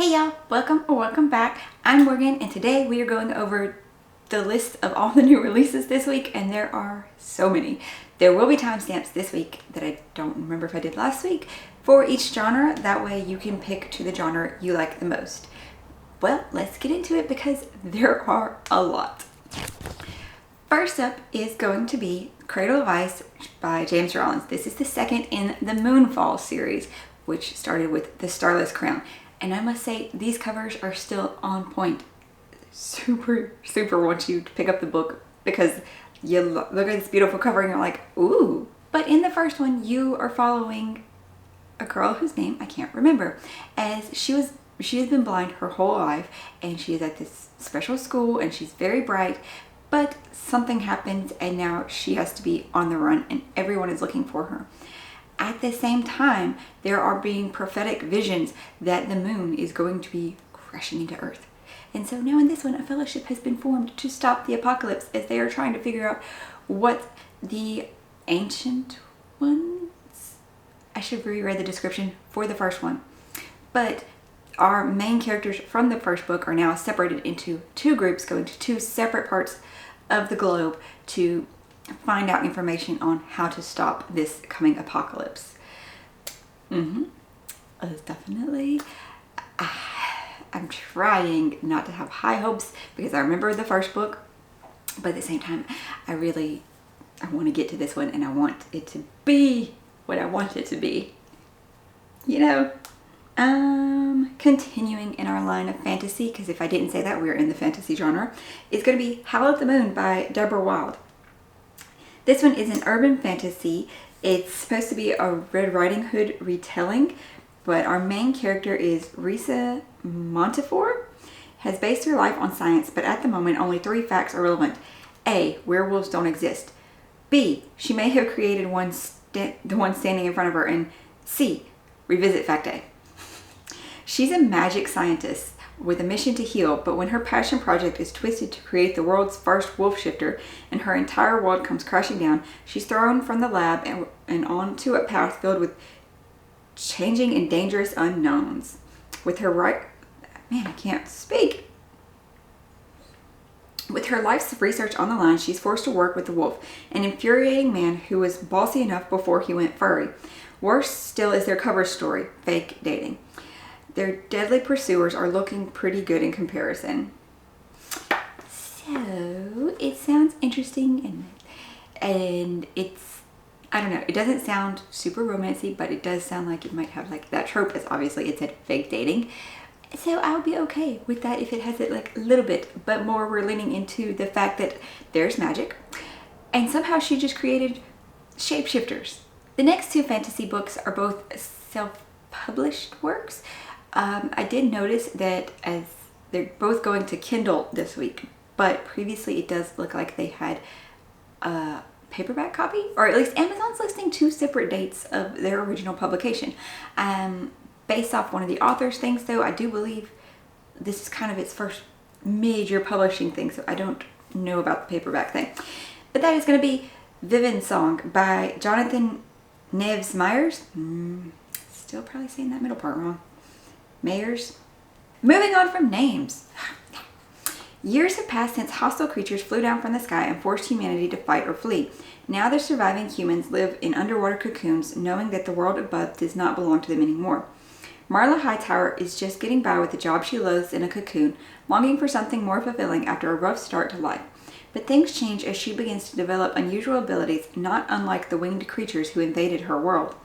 Hey y'all, welcome or welcome back. I'm Morgan and today we are going over the list of all the new releases this week, and there are so many. There will be timestamps this week that I don't remember if I did last week for each genre. That way you can pick to the genre you like the most. Well, let's get into it because there are a lot. First up is going to be Cradle of Ice by James Rollins. This is the second in the Moonfall series, which started with The Starless Crown. And I must say, these covers are still on point. Super want you to pick up the book because you look at this beautiful cover and you're like, ooh. But in the first one, you are following a girl whose name I can't remember, as she has been blind her whole life, and she is at this special school and she's very bright, but something happens and now she has to be on the run and everyone is looking for her. At the same time, there are being prophetic visions that the moon is going to be crashing into Earth. And so now in this one, a fellowship has been formed to stop the apocalypse as they are trying to figure out what the ancient ones... I should reread the description for the first one. But our main characters from the first book are now separated into two groups, going to two separate parts of the globe to find out information on how to stop this coming apocalypse. Definitely. I'm trying not to have high hopes because I remember the first book, but at the same time, I want to get to this one and I want it to be what I want it to be. You know, continuing in our line of fantasy, because if I didn't say that, we're in the fantasy genre, is going to be Howl at the Moon by Deborah Wild. This one is an urban fantasy. It's supposed to be a Red Riding Hood retelling, but our main character is Risa Montefiore, has based her life on science, but at the moment only 3 facts are relevant. A, werewolves don't exist. B, she may have created the one standing in front of her. And C, revisit fact A. She's a magic scientist with a mission to heal, but when her passion project is twisted to create the world's first wolf shifter and her entire world comes crashing down, she's thrown from the lab and onto a path filled with changing and dangerous unknowns. With her With her life's research on the line, she's forced to work with the wolf, an infuriating man who was bossy enough before he went furry. Worse still is their cover story, fake dating. Their deadly pursuers are looking pretty good in comparison. So, it sounds interesting and it's, I don't know, it doesn't sound super romancy, but it does sound like it might have like that trope, as obviously it said fake dating. So I'll be okay with that if it has it like a little bit, but more we're leaning into the fact that there's magic and somehow she just created shapeshifters. The next 2 fantasy books are both self-published works. I did notice that as they're both going to Kindle this week, but previously it does look like they had a paperback copy, or at least Amazon's listing 2 separate dates of their original publication. Based off one of the author's things though, I do believe this is kind of its first major publishing thing, so I don't know about the paperback thing. But that is going to be Vivian Song by Jonathan Neves Myers. Still probably saying that middle part wrong. Mayers. Moving on from names. Years have passed since hostile creatures flew down from the sky and forced humanity to fight or flee. Now the surviving humans live in underwater cocoons, knowing that the world above does not belong to them anymore. Marla Hightower is just getting by with the job she loathes in a cocoon, longing for something more fulfilling after a rough start to life. But things change as she begins to develop unusual abilities, not unlike the winged creatures who invaded her world.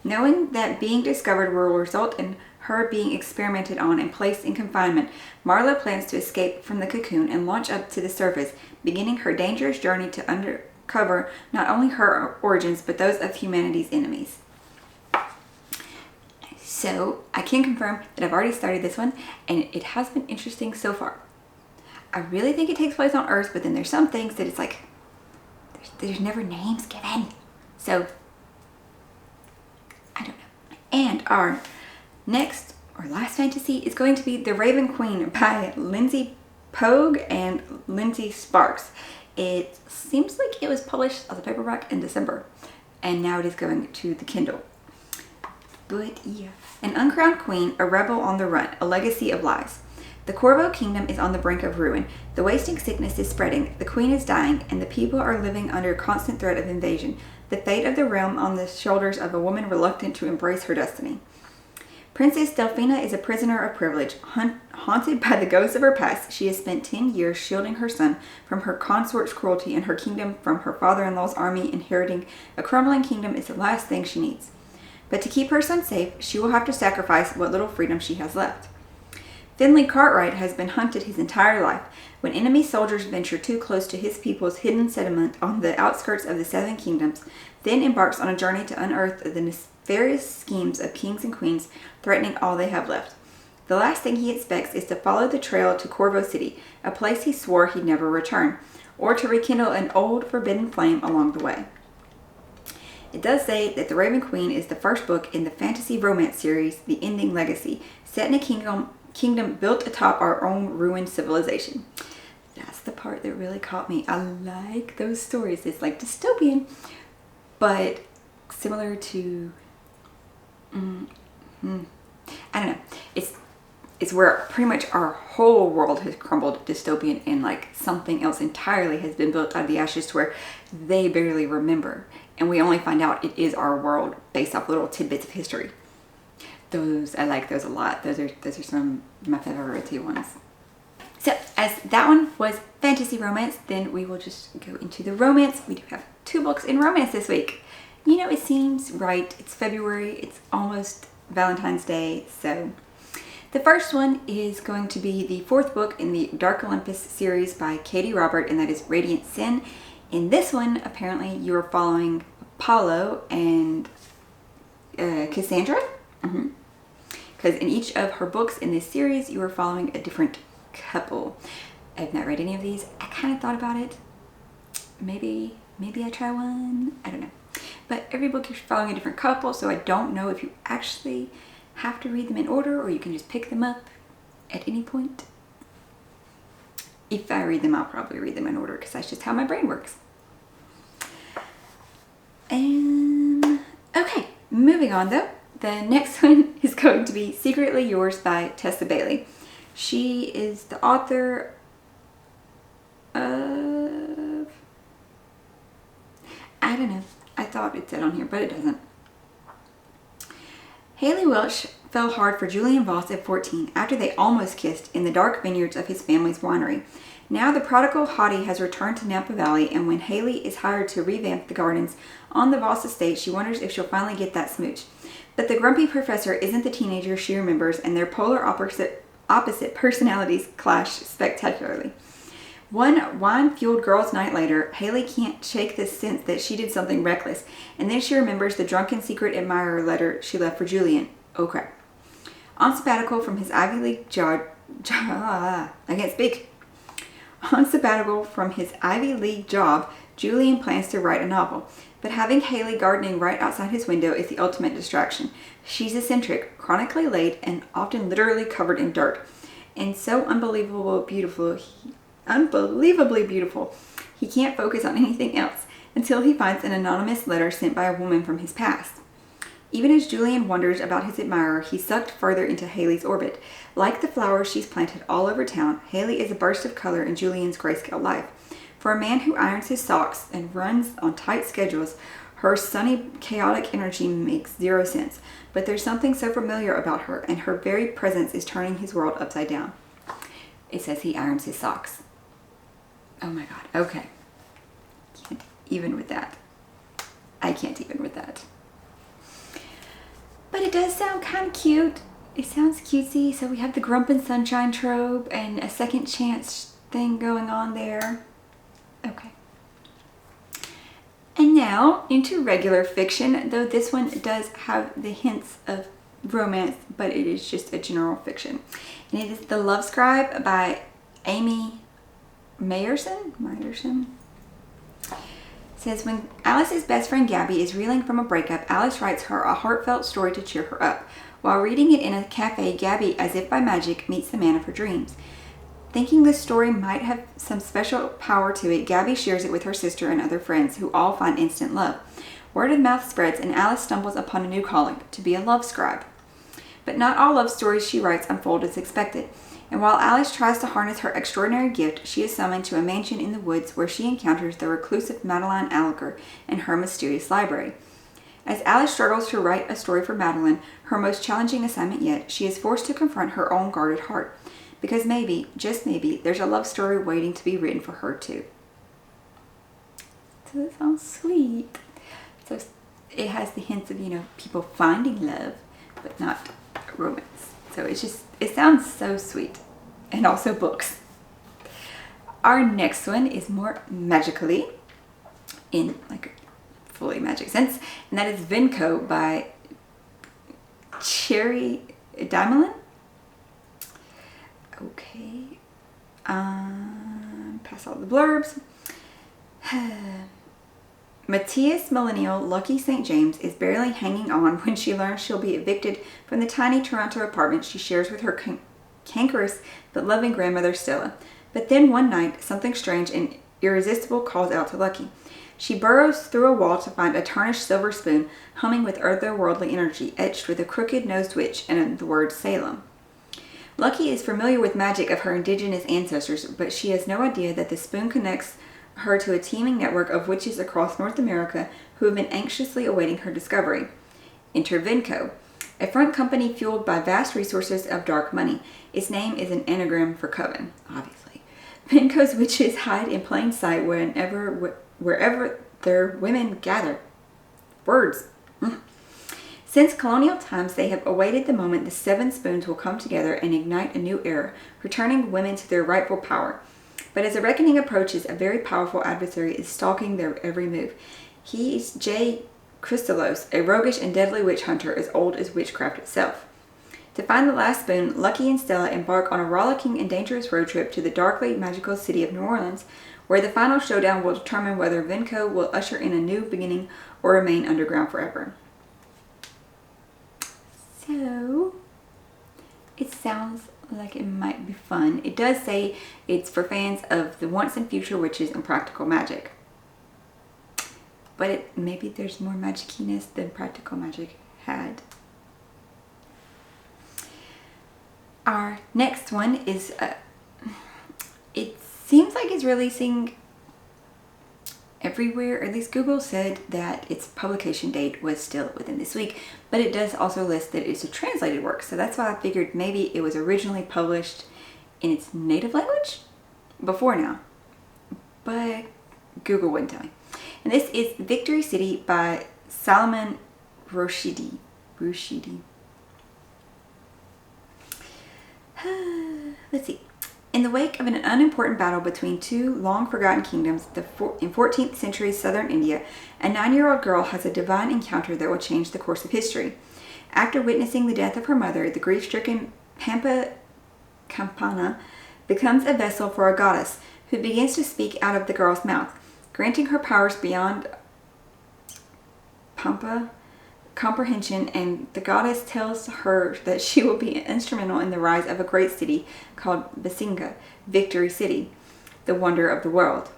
Knowing that being discovered will result in her being experimented on and placed in confinement, Marla plans to escape from the cocoon and launch up to the surface, beginning her dangerous journey to uncover not only her origins, but those of humanity's enemies. So, I can confirm that I've already started this one, and it has been interesting so far. I really think it takes place on Earth, but then there's some things that it's like, there's never names given. So, I don't know. And our next or last fantasy is going to be The Raven Queen by Lindsay Pogue and Lindsay Sparks. It seems like it was published as a paperback in December, and now it is going to the Kindle. But yeah. An uncrowned queen, a rebel on the run, a legacy of lies. The Corvo kingdom is on the brink of ruin. The wasting sickness is spreading, the queen is dying, and the people are living under constant threat of invasion. The fate of the realm on the shoulders of a woman reluctant to embrace her destiny. Princess Delphina is a prisoner of privilege. Haunted by the ghosts of her past, she has spent 10 years shielding her son from her consort's cruelty and her kingdom from her father-in-law's army. Inheriting a crumbling kingdom is the last thing she needs. But to keep her son safe, she will have to sacrifice what little freedom she has left. Finley Cartwright has been hunted his entire life. When enemy soldiers venture too close to his people's hidden settlement on the outskirts of the Seven Kingdoms, then embarks on a journey to unearth the nefarious schemes of kings and queens threatening all they have left. The last thing he expects is to follow the trail to Corvo City, a place he swore he'd never return, or to rekindle an old forbidden flame along the way. It does say that The Raven Queen is the first book in the fantasy romance series, The Ending Legacy, set in a kingdom built atop our own ruined civilization. That's the part that really caught me. I like those stories. It's like dystopian, but similar to, I don't know. It's where pretty much our whole world has crumbled dystopian, and like something else entirely has been built out of the ashes to where they barely remember. And we only find out it is our world based off little tidbits of history. I like those a lot. Those are some of my favorite ones. So as that one was fantasy romance, then we will just go into the romance. We do have 2 books in romance this week. You know, it seems right. It's February. It's almost Valentine's Day. So the first one is going to be the 4th book in the Dark Olympus series by Katie Robert, and that is Radiant Sin. In this one, apparently you are following Apollo and Cassandra. Because in each of her books in this series, you are following a different couple. I've not read any of these. I kind of thought about it. Maybe I try one. I don't know. But every book you're following a different couple, so I don't know if you actually have to read them in order or you can just pick them up at any point. If I read them, I'll probably read them in order because that's just how my brain works. Okay, moving on though. The next one is going to be Secretly Yours by Tessa Bailey. She is the author of, I don't know, I thought it said on here, but it doesn't. Haley Welch fell hard for Julian Voss at 14 after they almost kissed in the dark vineyards of his family's winery. Now the prodigal hottie has returned to Napa Valley, and when Haley is hired to revamp the gardens on the Voss estate, she wonders if she'll finally get that smooch. But the grumpy professor isn't the teenager she remembers, and their polar opposite personalities clash spectacularly. One wine-fueled girls' night later, Haley can't shake the sense that she did something reckless, and then she remembers the drunken secret admirer letter she left for Julian. Oh crap. On sabbatical from his Ivy League job, On sabbatical from his Ivy League job, Julian plans to write a novel. But having Haley gardening right outside his window is the ultimate distraction. She's eccentric, chronically late, and often literally covered in dirt. And so unbelievably beautiful, he can't focus on anything else until he finds an anonymous letter sent by a woman from his past. Even as Julian wonders about his admirer, he's sucked further into Haley's orbit. Like the flowers she's planted all over town, Haley is a burst of color in Julian's grayscale life. For a man who irons his socks and runs on tight schedules, her sunny, chaotic energy makes zero sense. But there's something so familiar about her, and her very presence is turning his world upside down. It says he irons his socks. Oh my god, okay. Can't even with that. I can't even with that. But it does sound kind of cute. It sounds cutesy. So we have the Grump and Sunshine trope and a second chance thing going on there. Okay. And now into regular fiction, though this one does have the hints of romance, but it is just a general fiction. And it is The Love Scribe by Amy Meyerson. Says, when Alice's best friend Gabby is reeling from a breakup, Alice writes her a heartfelt story to cheer her up. While reading it in a cafe, Gabby, as if by magic, meets the man of her dreams. Thinking the story might have some special power to it, Gabby shares it with her sister and other friends, who all find instant love. Word of mouth spreads and Alice stumbles upon a new calling, to be a love scribe. But not all love stories she writes unfold as expected, and while Alice tries to harness her extraordinary gift, she is summoned to a mansion in the woods where she encounters the reclusive Madeline Alliger and her mysterious library. As Alice struggles to write a story for Madeline, her most challenging assignment yet, she is forced to confront her own guarded heart, because maybe, just maybe, there's a love story waiting to be written for her too. So that sounds sweet. So it has the hints of, people finding love, but not romance. So it sounds so sweet. And also books. Our next one is more magically, in like a fully magic sense, and that is Vinco by Cherry Dimelin. Okay. Pass all the blurbs. Matthias Millennial Lucky St. James is barely hanging on when she learns she'll be evicted from the tiny Toronto apartment she shares with her cankerous but loving grandmother Stella. But then one night, something strange and irresistible calls out to Lucky. She burrows through a wall to find a tarnished silver spoon humming with otherworldly energy etched with a crooked-nosed witch and the word Salem. Lucky is familiar with magic of her indigenous ancestors, but she has no idea that the spoon connects her to a teeming network of witches across North America who have been anxiously awaiting her discovery. Enter Vinco, a front company fueled by vast resources of dark money. Its name is an anagram for coven, obviously. Vinco's witches hide in plain sight wherever their women gather. Words. Since colonial times, they have awaited the moment the 7 spoons will come together and ignite a new era, returning women to their rightful power. But as a reckoning approaches, a very powerful adversary is stalking their every move. He is J. Christolos, a roguish and deadly witch hunter as old as witchcraft itself. To find the last spoon, Lucky and Stella embark on a rollicking and dangerous road trip to the darkly magical city of New Orleans, where the final showdown will determine whether Vinco will usher in a new beginning or remain underground forever. So, it sounds like it might be fun. It does say it's for fans of the once and future witches and practical magic. But maybe there's more magiciness than practical magic had. Our next one is, it seems like it's releasing everywhere, or at least Google said that its publication date was still within this week, but it does also list that it's a translated work, so that's why I figured maybe it was originally published in its native language before now, but Google wouldn't tell me. And this is Victory City by Salman Rushdie. Let's see. In the wake of an unimportant battle between 2 long-forgotten kingdoms in 14th century southern India, a 9-year-old girl has a divine encounter that will change the course of history. After witnessing the death of her mother, the grief-stricken Pampa Campana becomes a vessel for a goddess who begins to speak out of the girl's mouth, granting her powers beyond Pampa comprehension, and the goddess tells her that she will be instrumental in the rise of a great city called Basinga, Victory City, the wonder of the world.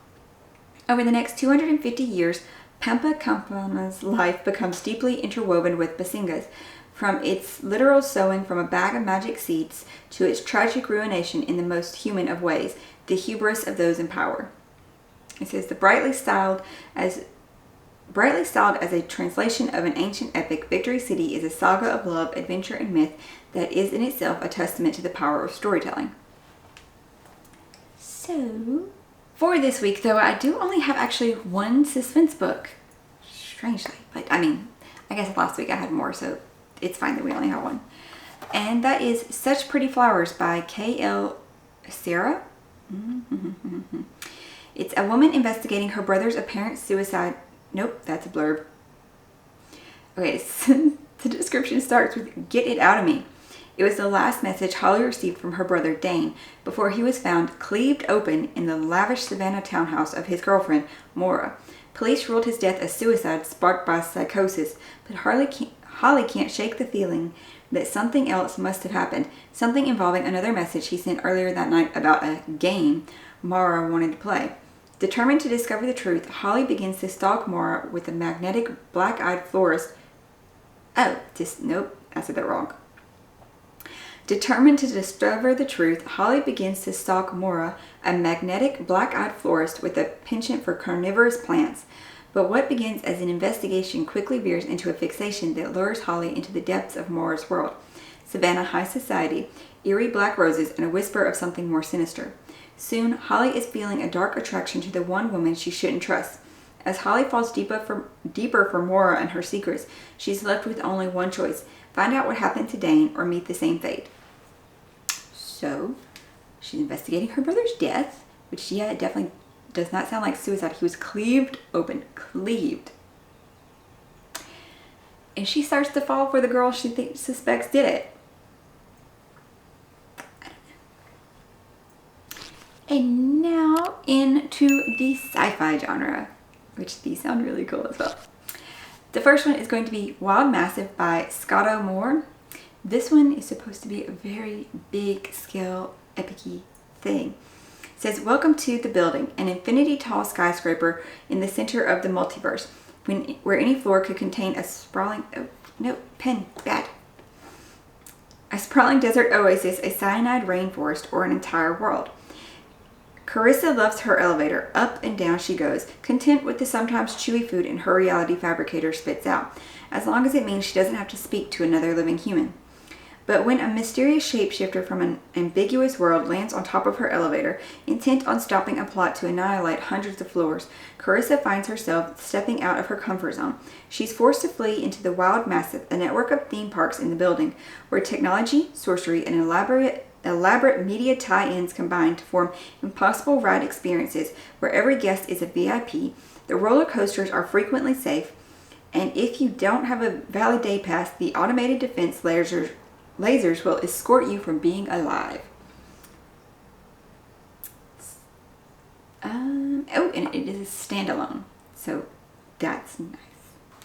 Over the next 250 years, Pampa Campana's life becomes deeply interwoven with Basinga's, from its literal sowing from a bag of magic seeds to its tragic ruination in the most human of ways, the hubris of those in power. It says, brightly styled as a translation of an ancient epic, Victory City is a saga of love, adventure, and myth that is in itself a testament to the power of storytelling. So, for this week, though, I do only have actually one suspense book, strangely. But, I guess last week I had more, so it's fine that we only have one. And that is Such Pretty Flowers by K.L. Sarah. It's a woman investigating her brother's apparent suicide. Nope, that's a blurb. Okay, so the description starts with, "Get it out of me." It was the last message Holly received from her brother Dane before he was found cleaved open in the lavish Savannah townhouse of his girlfriend, Maura. Police ruled his death a suicide sparked by psychosis, but Holly can't shake the feeling that something else must have happened, something involving another message he sent earlier that night about a game Maura wanted to play. Determined to discover the truth, Holly begins to stalk Mora with a magnetic black-eyed florist. Nope, I said that wrong. Determined to discover the truth, Holly begins to stalk Mora, a magnetic black-eyed florist with a penchant for carnivorous plants. But what begins as an investigation quickly veers into a fixation that lures Holly into the depths of Mora's world. Savannah high society, eerie black roses, and a whisper of something more sinister. Soon, Holly is feeling a dark attraction to the one woman she shouldn't trust. As Holly falls deeper for Mora and her secrets, she's left with only one choice: find out what happened to Dane or meet the same fate. So, she's investigating her brother's death, which, yeah, it definitely does not sound like suicide. He was cleaved open. Cleaved. And she starts to fall for the girl she suspects did it. And now into the sci-fi genre, which these sound really cool as well. The first one is going to be Wild Massive by Scotto Moore. This one is supposed to be a very big scale, epic-y thing. It says, welcome to the building, an infinity-tall skyscraper in the center of the multiverse, where any floor could contain a sprawling, a sprawling desert oasis, a cyanide rainforest, or an entire world. Carissa loves her elevator. Up and down she goes, content with the sometimes chewy food and her reality fabricator spits out, as long as it means she doesn't have to speak to another living human. But when a mysterious shapeshifter from an ambiguous world lands on top of her elevator, intent on stopping a plot to annihilate hundreds of floors, Carissa finds herself stepping out of her comfort zone. She's forced to flee into the Wild Massive, a network of theme parks in the building, where technology, sorcery, and elaborate media tie-ins combine to form impossible ride experiences where every guest is a VIP. The roller coasters are frequently safe, and if you don't have a valid day pass, the automated defense lasers will escort you from being alive. And it is a standalone, so that's nice.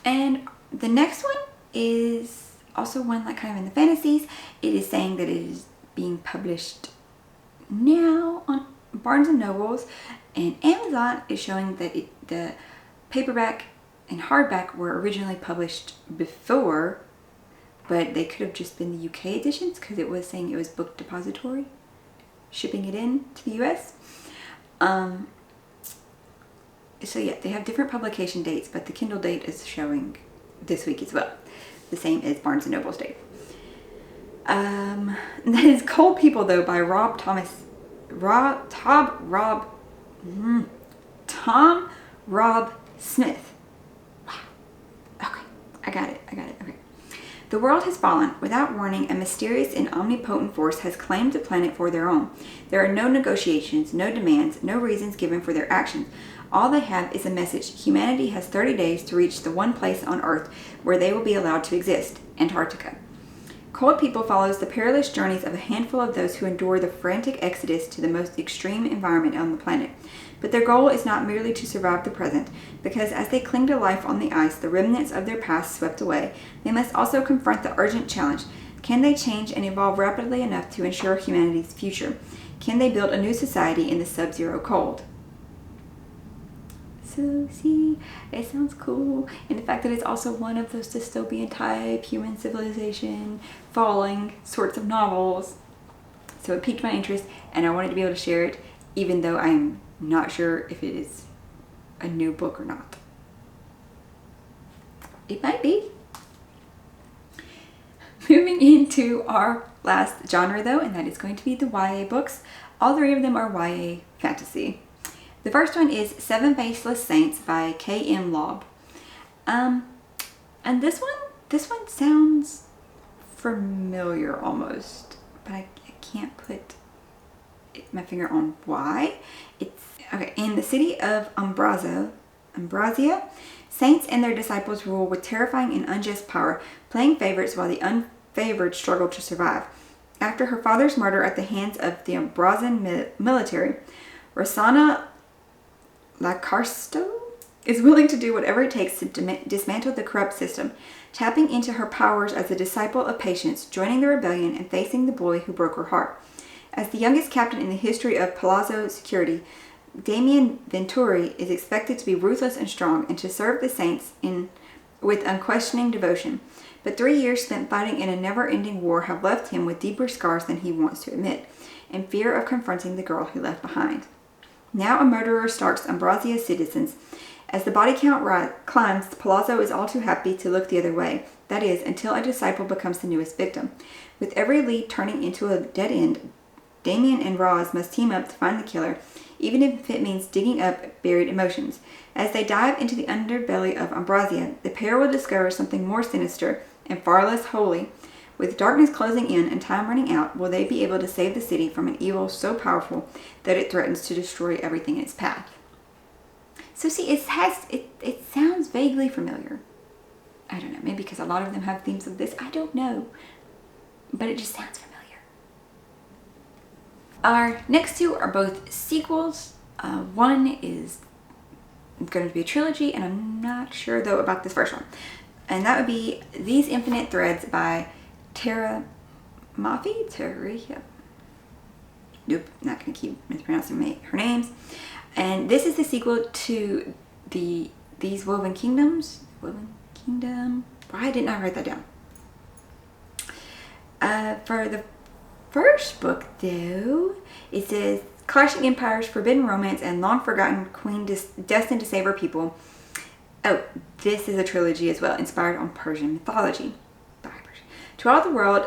And the next one is also one like kind of in the fantasies. It is saying that it is being published now on Barnes & Nobles, and Amazon is showing that the paperback and hardback were originally published before, but they could have just been the UK editions because it was saying it was Book Depository shipping it in to the US. So yeah, they have different publication dates, but the Kindle date is showing this week as well, the same as Barnes & Noble's date. That is Cold People, though, by Tom Rob Smith. Wow. Okay, I got it. Okay. The world has fallen. Without warning, a mysterious and omnipotent force has claimed the planet for their own. There are no negotiations, no demands, no reasons given for their actions. All they have is a message. Humanity has 30 days to reach the one place on Earth where they will be allowed to exist, Antarctica. Cold People follows the perilous journeys of a handful of those who endure the frantic exodus to the most extreme environment on the planet. But their goal is not merely to survive the present, because as they cling to life on the ice, the remnants of their past swept away, they must also confront the urgent challenge. Can they change and evolve rapidly enough to ensure humanity's future? Can they build a new society in the sub-zero cold? So, see, it sounds cool. And the fact that it's also one of those dystopian type, human civilization, falling sorts of novels. So it piqued my interest, and I wanted to be able to share it, even though I'm not sure if it is a new book or not. It might be. Moving into our last genre, though, and that is going to be the YA books. All three of them are YA fantasy. The first one is Seven Faceless Saints by K.M. Lobb. And this one sounds familiar almost, but I can't put my finger on why. It's okay. In the city of Ambrasia, saints and their disciples rule with terrifying and unjust power, playing favorites while the unfavored struggle to survive. After her father's murder at the hands of the Ambrasian military, Rosanna Lacarsto is willing to do whatever it takes to dismantle the corrupt system, tapping into her powers as a disciple of patience, joining the rebellion, and facing the boy who broke her heart. As the youngest captain in the history of Palazzo Security, Damien Venturi is expected to be ruthless and strong and to serve the saints with unquestioning devotion. But 3 years spent fighting in a never-ending war have left him with deeper scars than he wants to admit, in fear of confronting the girl he left behind. Now a murderer stalks Ambrosia's citizens. As the body count climbs, Palazzo is all too happy to look the other way. That is, until a disciple becomes the newest victim. With every lead turning into a dead end, Damien and Roz must team up to find the killer, even if it means digging up buried emotions. As they dive into the underbelly of Ambrosia, the pair will discover something more sinister and far less holy. With darkness closing in and time running out, will they be able to save the city from an evil so powerful that it threatens to destroy everything in its path? So see, it sounds vaguely familiar. I don't know, maybe because a lot of them have themes of this. I don't know. But it just sounds familiar. Our next two are both sequels. One is going to be a trilogy, and I'm not sure though about this first one. And that would be These Infinite Threads by Tara Mafi? Nope, not going to keep mispronouncing her names. And this is the sequel to These Woven Kingdoms. Woven Kingdom? Why didn't I write that down? For the first book, though, it says Clashing Empires, Forbidden Romance, and Long Forgotten Queen Destined to Save Her People. Oh, this is a trilogy as well, inspired on Persian mythology. To all the world,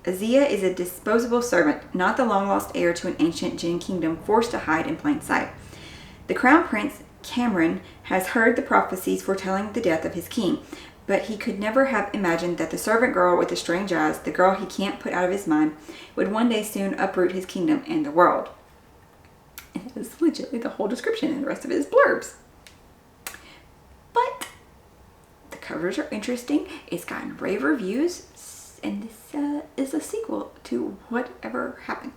Azia is a disposable servant, not the long-lost heir to an ancient Jin kingdom forced to hide in plain sight. The crown prince, Cameron, has heard the prophecies foretelling the death of his king, but he could never have imagined that the servant girl with the strange eyes, the girl he can't put out of his mind, would one day soon uproot his kingdom and the world. And that is legitimately the whole description, and the rest of it is blurbs. But the covers are interesting. It's gotten rave reviews. And this is a sequel to Whatever Happened.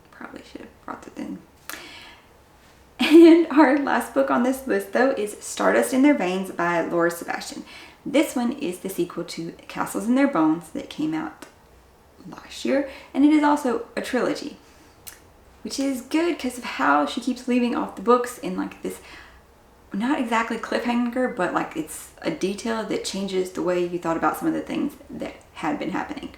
Probably should have brought that in. And our last book on this list, though, is Stardust in Their Veins by Laura Sebastian. This one is the sequel to Castles in Their Bones that came out last year. And it is also a trilogy, which is good because of how she keeps leaving off the books in like this, not exactly cliffhanger, but like it's a detail that changes the way you thought about some of the things that had been happening.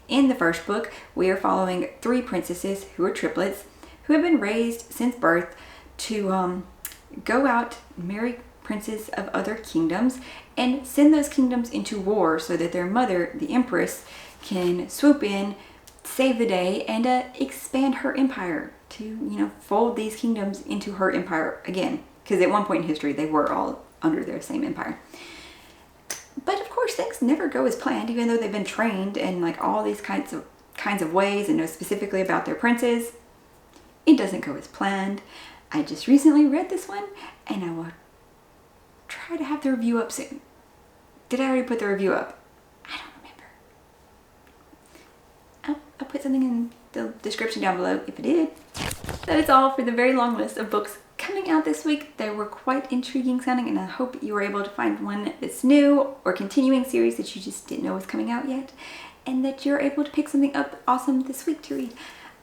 In the first book, we are following 3 princesses who are triplets who have been raised since birth to go out, marry princes of other kingdoms, and send those kingdoms into war so that their mother, the empress, can swoop in, save the day, and expand her empire to, fold these kingdoms into her empire again. Because at one point in history, they were all under their same empire. But of course, things never go as planned, even though they've been trained in like all these kinds of ways and know specifically about their princes. It doesn't go as planned. I just recently read this one, and I will try to have the review up soon. Did I already put the review up? I don't remember. I'll put something in the description down below if it did. That is all for the very long list of books coming out this week. They were quite intriguing sounding, and I hope you were able to find one that's new or continuing series that you just didn't know was coming out yet, and that you're able to pick something up awesome this week to read.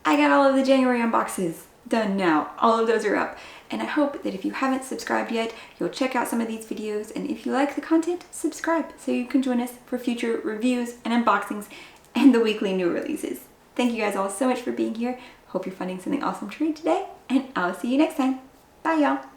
I got all of the January unboxes done now. All of those are up, and I hope that if you haven't subscribed yet, you'll check out some of these videos, and if you like the content, subscribe so you can join us for future reviews and unboxings and the weekly new releases. Thank you guys all so much for being here. Hope you're finding something awesome to read today, and I'll see you next time. Bye, y'all.